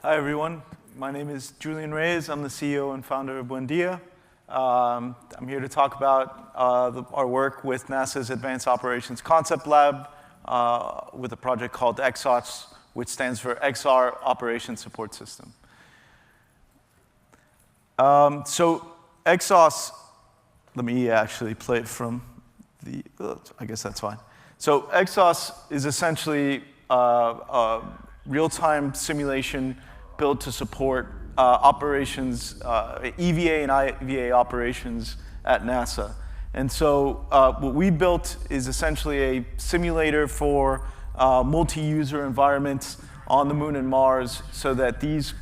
Hi, everyone. My name is Julian Reyes. I'm the CEO and founder of Buendea. I'm here to talk about our work with NASA's Advanced Operations Concept Lab with a project called EXOS, which stands for XR Operations Support System. So EXOS, let me actually play it from the, I guess that's fine. So EXOS is essentially a real-time simulation built to support operations, EVA and IVA operations at NASA. And so what we built is essentially a simulator for multi-user environments on the Moon and Mars so that these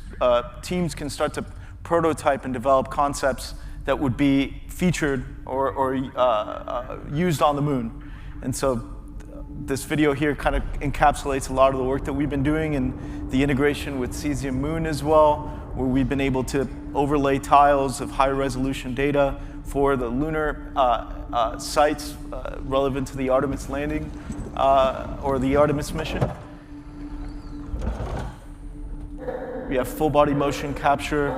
teams can start to prototype and develop concepts that would be featured or used on the Moon. And so this video here kind of encapsulates a lot of the work that we've been doing and the integration with Cesium Moon as well, where we've been able to overlay tiles of high-resolution data for the lunar sites relevant to the Artemis landing or the Artemis mission. We have full-body motion capture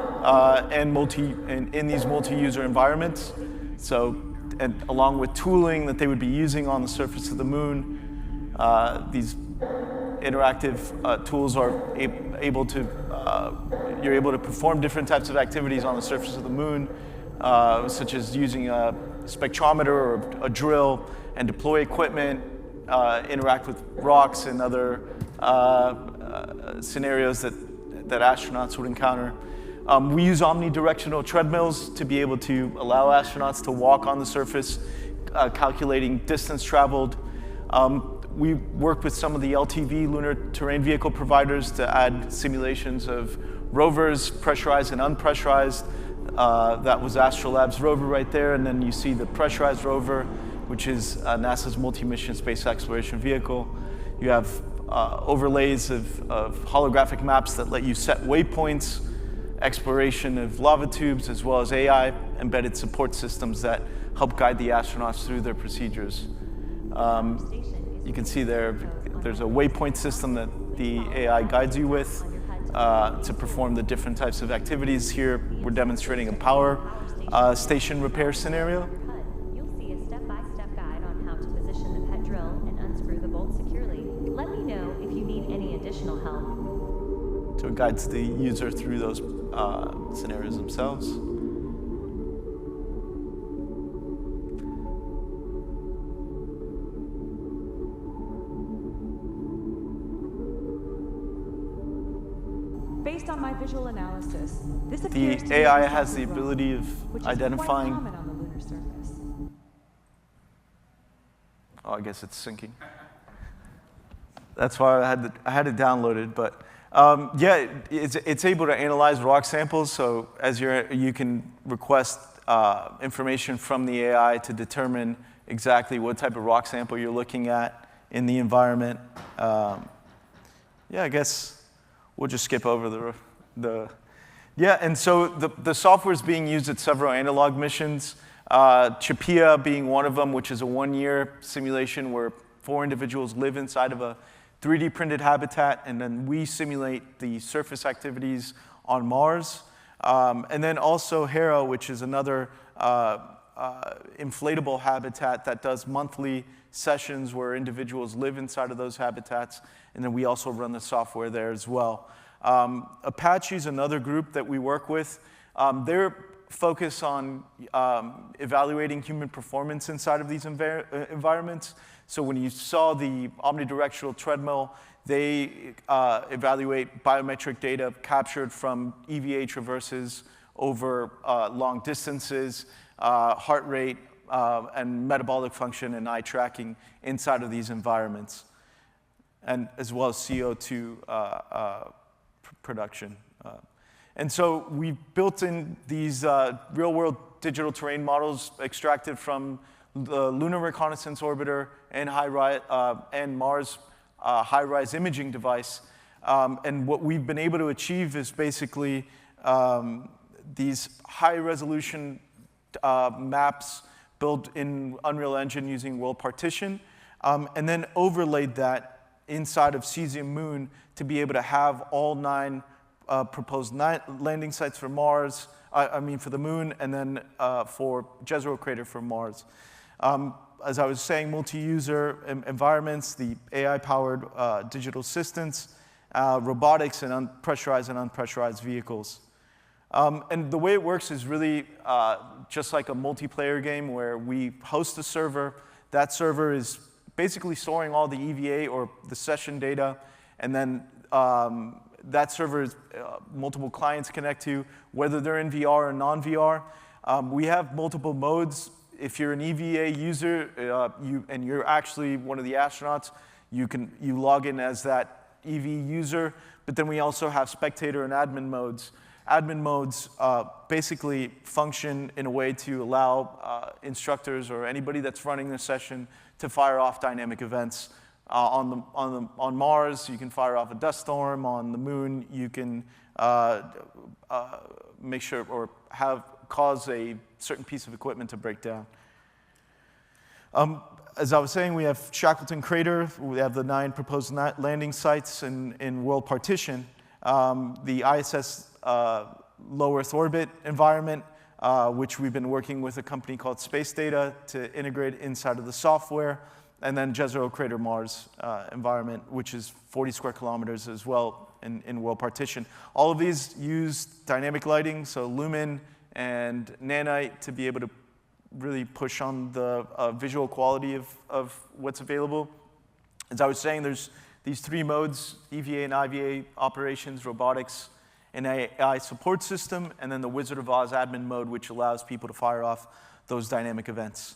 in these multi-user environments. So, and along with tooling that they would be using on the surface of the Moon, these interactive tools are you're able to perform different types of activities on the surface of the Moon, such as using a spectrometer or a drill and deploy equipment, interact with rocks and other scenarios that astronauts would encounter. We use omnidirectional treadmills to be able to allow astronauts to walk on the surface, calculating distance traveled. We worked with some of the LTV lunar terrain vehicle providers to add simulations of rovers, pressurized and unpressurized. That was Astrolab's rover right there, and then you see the pressurized rover, which is NASA's multi-mission space exploration vehicle. You have overlays of holographic maps that let you set waypoints, exploration of lava tubes, as well as AI-embedded support systems that help guide the astronauts through their procedures. You can see there's a waypoint system that the AI guides you with to perform the different types of activities. Here, we're demonstrating a power station repair scenario. You'll see a step-by-step guide on how to position the pet drill and unscrew the bolt securely. Let me know if you need any additional help. So it guides the user through those scenarios themselves. Based on my visual analysis, this appears to The be AI has the ability of identifying. quite common on the lunar surface. Oh, I guess it's syncing. That's why I had it downloaded, but yeah, it's able to analyze rock samples. So as you can request information from the AI to determine exactly what type of rock sample you're looking at in the environment. Yeah, I guess we'll just skip over yeah, and so the software is being used at several analog missions. CHAPEA being one of them, which is a 1-year simulation where 4 individuals live inside of a 3D printed habitat, and then we simulate the surface activities on Mars. And then also HERA, which is another inflatable habitat that does monthly sessions where individuals live inside of those habitats, and then we also run the software there as well. Apache is another group that we work with. They're focused on evaluating human performance inside of these environments. So when you saw the omnidirectional treadmill, they evaluate biometric data captured from EVA traverses over long distances, heart rate, and metabolic function and eye tracking inside of these environments, and as well as CO2 production. And so we built in these real-world digital terrain models extracted from the Lunar Reconnaissance Orbiter and Mars high-rise imaging device. And what we've been able to achieve is basically these high-resolution maps built in Unreal Engine using world partition, and then overlaid that inside of Cesium Moon to be able to have all 9 proposed landing sites for Mars, for the moon, and then for Jezero Crater for Mars. As I was saying, multi-user environments, the AI-powered digital assistants, robotics, and unpressurized vehicles. And the way it works is really just like a multiplayer game where we host a server. That server is basically storing all the EVA or the session data, and then that server is multiple clients connect to, whether they're in VR or non-VR. We have multiple modes. If you're an EVA user and you're actually one of the astronauts, you log in as that EV user, but then we also have spectator and admin modes. Admin modes basically function in a way to allow instructors or anybody that's running the session to fire off dynamic events. On Mars, you can fire off a dust storm. On the moon, you can make sure or cause a certain piece of equipment to break down. As I was saying, we have Shackleton Crater. We have the 9 proposed landing sites in world partition. The ISS low Earth orbit environment, which we've been working with a company called Space Data to integrate inside of the software, and then Jezero Crater Mars environment, which is 40 square kilometers as well in world partition. All of these use dynamic lighting, so lumen and nanite, to be able to really push on the visual quality of what's available. As I was saying, there's these 3 modes: EVA and IVA operations, robotics, an AI support system, and then the Wizard of Oz admin mode, which allows people to fire off those dynamic events.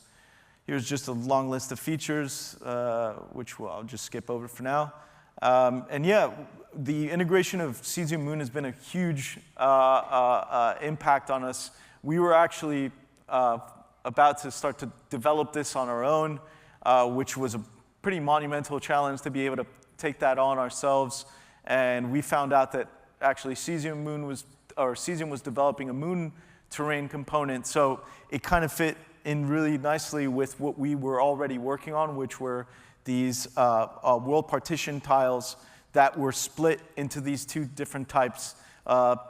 Here's just a long list of features, which I'll just skip over for now. And yeah, the integration of Cesium Moon has been a huge impact on us. We were actually about to start to develop this on our own, which was a pretty monumental challenge to be able to take that on ourselves. And we found out that actually Cesium was developing a moon terrain component, so it kind of fit in really nicely with what we were already working on, which were these world partition tiles that were split into these 2 different types.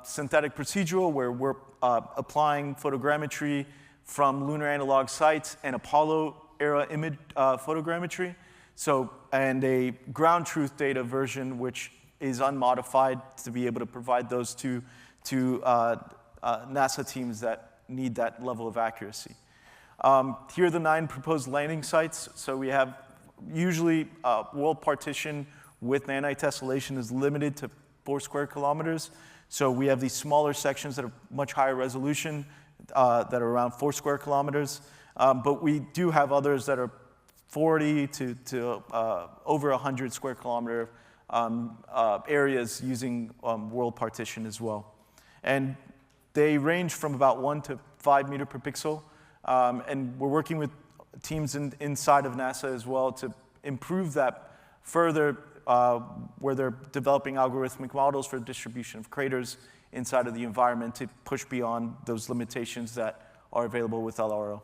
Synthetic procedural, where we're applying photogrammetry from lunar analog sites and Apollo-era image photogrammetry. And a ground truth data version, which is unmodified, to be able to provide those to NASA teams that need that level of accuracy. Here are the 9 proposed landing sites. So we have usually world partition with nanite tessellation is limited to 4 square kilometers. So we have these smaller sections that are much higher resolution that are around 4 square kilometers. But we do have others that are 40 to over 100 square kilometer areas using world partition as well. And they range from about 1 to 5 meter per pixel. And we're working with teams inside of NASA as well to improve that further, where they're developing algorithmic models for distribution of craters inside of the environment to push beyond those limitations that are available with LRO.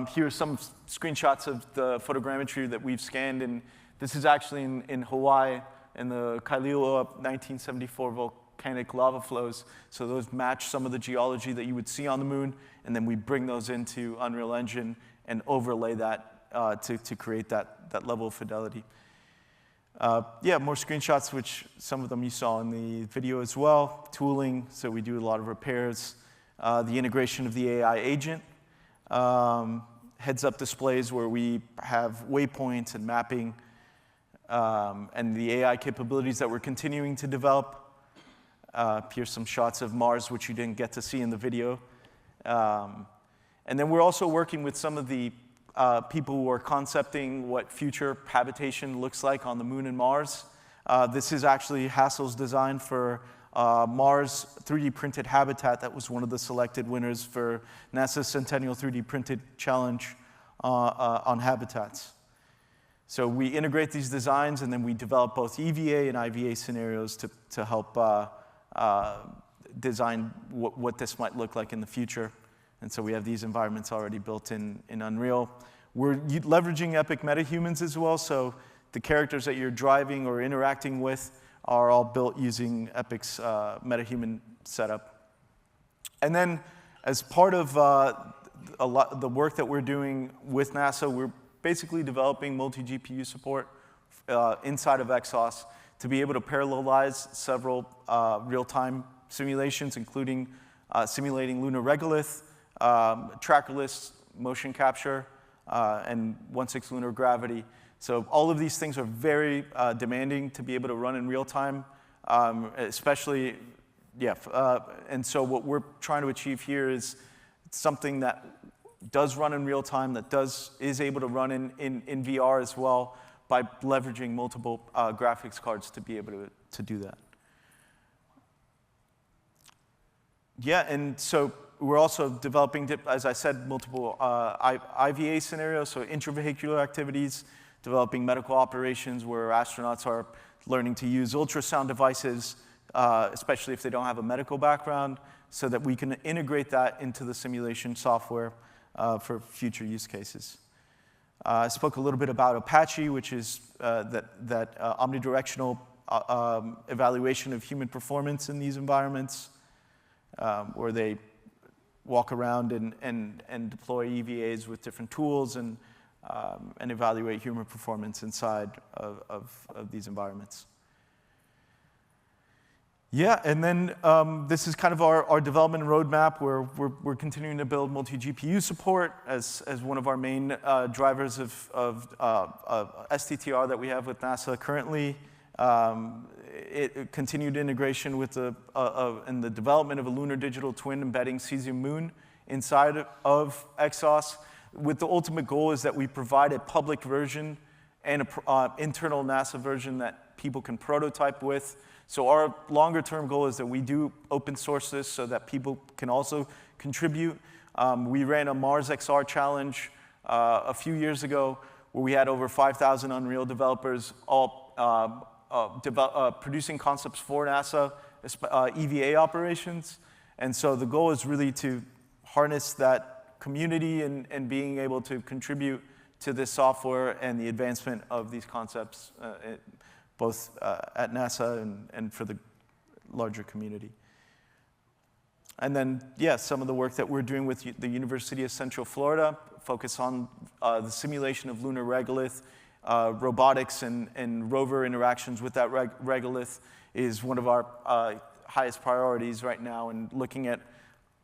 Here are some screenshots of the photogrammetry that we've scanned, and this is actually in Hawaii in the Kailua 1974 volcanic lava flows. So those match some of the geology that you would see on the moon, and then we bring those into Unreal Engine and overlay that to create that level of fidelity. Yeah, more screenshots, which some of them you saw in the video as well. Tooling, so we do a lot of repairs. The integration of the AI agent. Heads-up displays where we have waypoints and mapping, and the AI capabilities that we're continuing to develop. Here's some shots of Mars, which you didn't get to see in the video. And then we're also working with some of the people who are concepting what future habitation looks like on the moon and Mars. This is actually Hassel's design for Mars 3D printed habitat that was one of the selected winners for NASA's Centennial 3D Printed Challenge on habitats. So we integrate these designs, and then we develop both EVA and IVA scenarios to help design what this might look like in the future. And so we have these environments already built in Unreal. We're leveraging epic metahumans as well, so the characters that you're driving or interacting with are all built using Epic's MetaHuman setup. And then as part of the work that we're doing with NASA, we're basically developing multi-GPU support inside of EXOS to be able to parallelize several real-time simulations, including simulating lunar regolith, trackerless motion capture, and 1/6 lunar gravity. So all of these things are very demanding to be able to run in real time, especially, and so what we're trying to achieve here is something that does run in real time, that is able to run in VR as well, by leveraging multiple graphics cards to be able to do that. Yeah, and so we're also developing, as I said, multiple IVA scenarios, so intravehicular activities, developing medical operations where astronauts are learning to use ultrasound devices, especially if they don't have a medical background, so that we can integrate that into the simulation software for future use cases. I spoke a little bit about Apache, which is that omnidirectional evaluation of human performance in these environments, where they walk around and deploy EVAs with different tools and evaluate human performance inside of these environments. Yeah, and then this is kind of our development roadmap where we're continuing to build multi-GPU support as one of our main drivers of STTR that we have with NASA currently. Continued integration with and the development of a lunar digital twin embedding Cesium moon inside of EXOS, with the ultimate goal is that we provide a public version and an internal NASA version that people can prototype with. So our longer term goal is that we do open source this so that people can also contribute. We ran a Mars XR challenge a few years ago where we had over 5,000 Unreal developers all producing concepts for NASA, EVA operations. And so the goal is really to harness that community and being able to contribute to this software and the advancement of these concepts, both at NASA and for the larger community. And then, yeah, some of the work that we're doing with the University of Central Florida focus on the simulation of lunar regolith, robotics and rover interactions with that regolith is one of our highest priorities right now, and looking at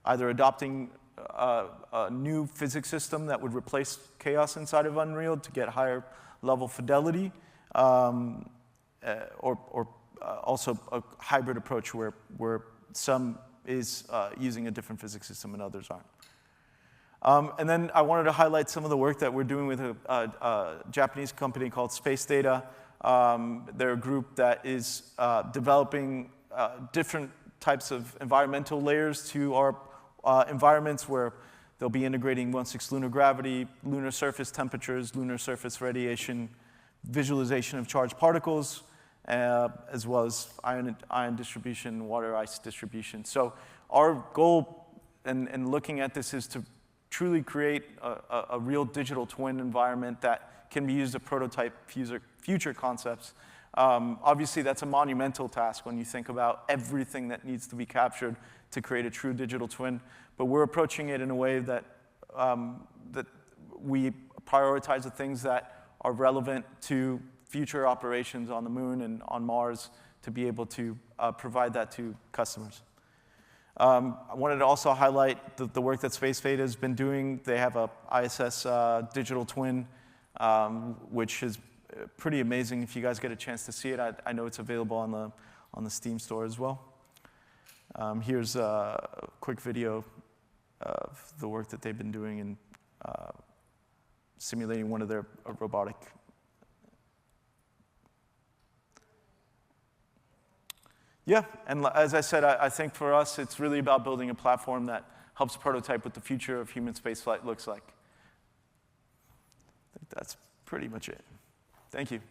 either adopting a new physics system that would replace chaos inside of Unreal to get higher level fidelity, or also a hybrid approach where some is using a different physics system and others aren't. And then I wanted to highlight some of the work that we're doing with a Japanese company called Space Data. They're a group that is developing different types of environmental layers to our environments, where they'll be integrating 1/6 lunar gravity, lunar surface temperatures, lunar surface radiation, visualization of charged particles, as well as ion distribution, water ice distribution. So our goal in looking at this is to truly create a real digital twin environment that can be used to prototype future concepts. Obviously, that's a monumental task when you think about everything that needs to be captured to create a true digital twin. But we're approaching it in a way that, that we prioritize the things that are relevant to future operations on the moon and on Mars to be able to provide that to customers. I wanted to also highlight the work that Space Data has been doing. They have a ISS digital twin, which is pretty amazing. If you guys get a chance to see it, I know it's available on the Steam store as well. Here's a quick video of the work that they've been doing in simulating one of their robotic. Yeah, and as I said, I think for us, it's really about building a platform that helps prototype what the future of human spaceflight looks like. I think that's pretty much it. Thank you.